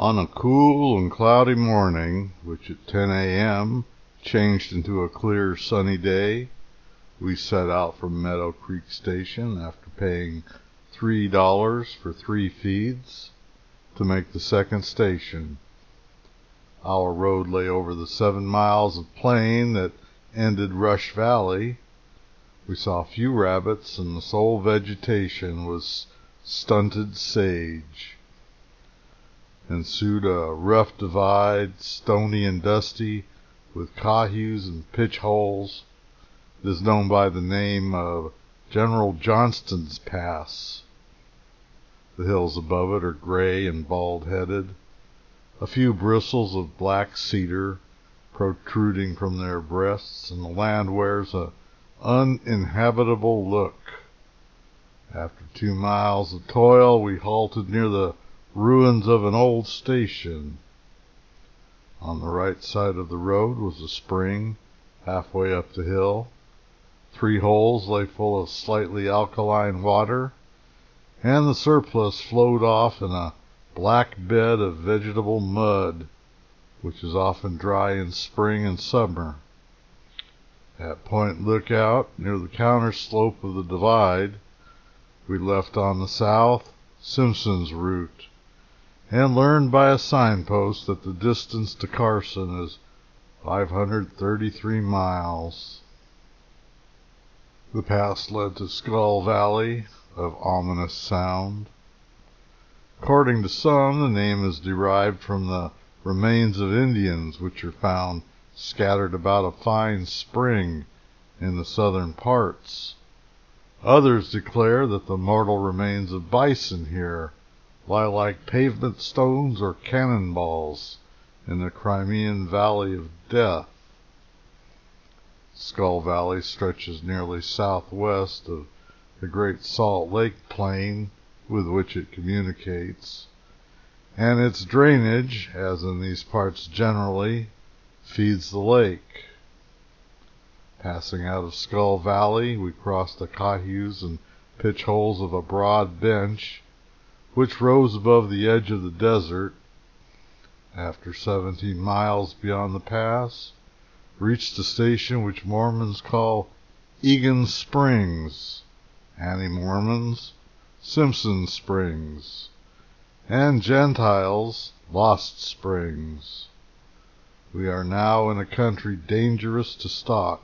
On a cool and cloudy morning, which at 10 a.m. changed into a clear sunny day, we set out from Meadow Creek Station after paying $3 for 3 feeds to make the second station. Our road lay over the 7 miles of plain that ended Rush Valley. We saw few rabbits, and the sole vegetation was stunted sage. Ensued a rough divide, stony and dusty, with cahus and pitch holes. It is known by the name of General Johnston's Pass. The hills above it are gray and bald-headed, a few bristles of black cedar protruding from their breasts, and the land wears an uninhabitable look. After 2 miles of toil, we halted near the ruins of an old station. On the right side of the road was a spring halfway up the hill. 3 holes lay full of slightly alkaline water, and the surplus flowed off in a black bed of vegetable mud, which is often dry in spring and summer. At Point Lookout, near the counter slope of the divide, we left on the south Simpson's route, and learned by a signpost that the distance to Carson is 533 miles. The pass led to Skull Valley, of ominous sound. According to some, the name is derived from the remains of Indians which are found scattered about a fine spring in the southern parts. Others declare that the mortal remains of bison here lie like pavement stones or cannonballs in the Crimean Valley of Death. Skull Valley stretches nearly southwest of the Great Salt Lake plain with which it communicates, and its drainage, as in these parts generally, feeds the lake. Passing out of Skull Valley, we crossed the cahus and pitch holes of a broad bench which rose above the edge of the desert. After 17 miles beyond the pass, reached a station which Mormons call Egan Springs, Anti-Mormons Simpson Springs, and Gentiles Lost Springs. We are now in a country dangerous to stalk.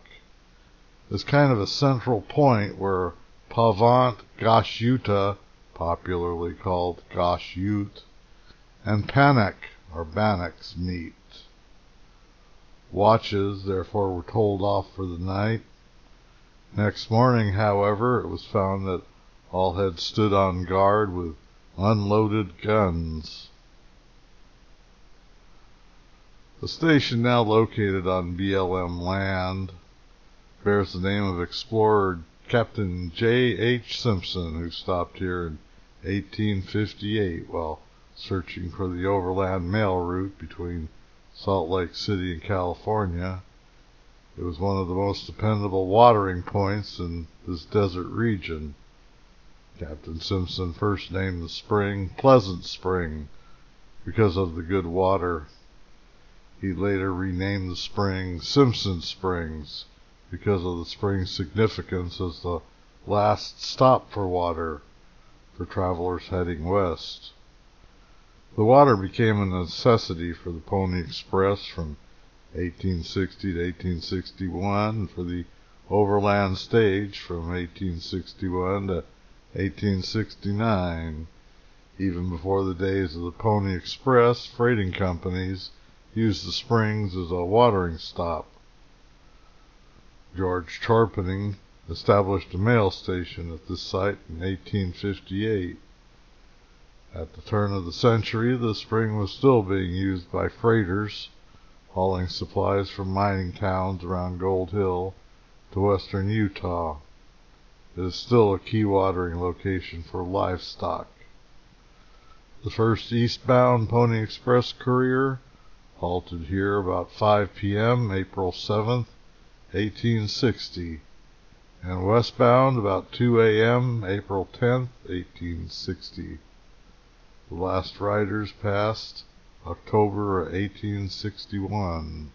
It's kind of a central point where Pavant Gosh Utah, popularly called Gosh Ute, and Panek or Bannocks meet. Watches, therefore, were told off for the night. Next morning, however, it was found that all had stood on guard with unloaded guns. The station, now located on BLM land, bears the name of explorer Captain J. H. Simpson, who stopped here in 1858 while searching for the overland mail route between Salt Lake City and California. It was one of the most dependable watering points in this desert region. Captain Simpson first named the spring Pleasant Spring because of the good water. He later renamed the spring Simpson Springs because of the spring's significance as the last stop for water for travelers heading west. The water became a necessity for the Pony Express from 1860 to 1861, and for the Overland Stage from 1861 to 1869. Even before the days of the Pony Express, freighting companies used the springs as a watering stop. George Chorpening established a mail station at this site in 1858. At the turn of the century, the spring was still being used by freighters hauling supplies from mining towns around Gold Hill to western Utah. It is still a key watering location for livestock. The first eastbound Pony Express courier halted here about 5 p.m. April 7th, 1860, and westbound about 2 a.m. April 10th, 1860. The last riders passed October 1861.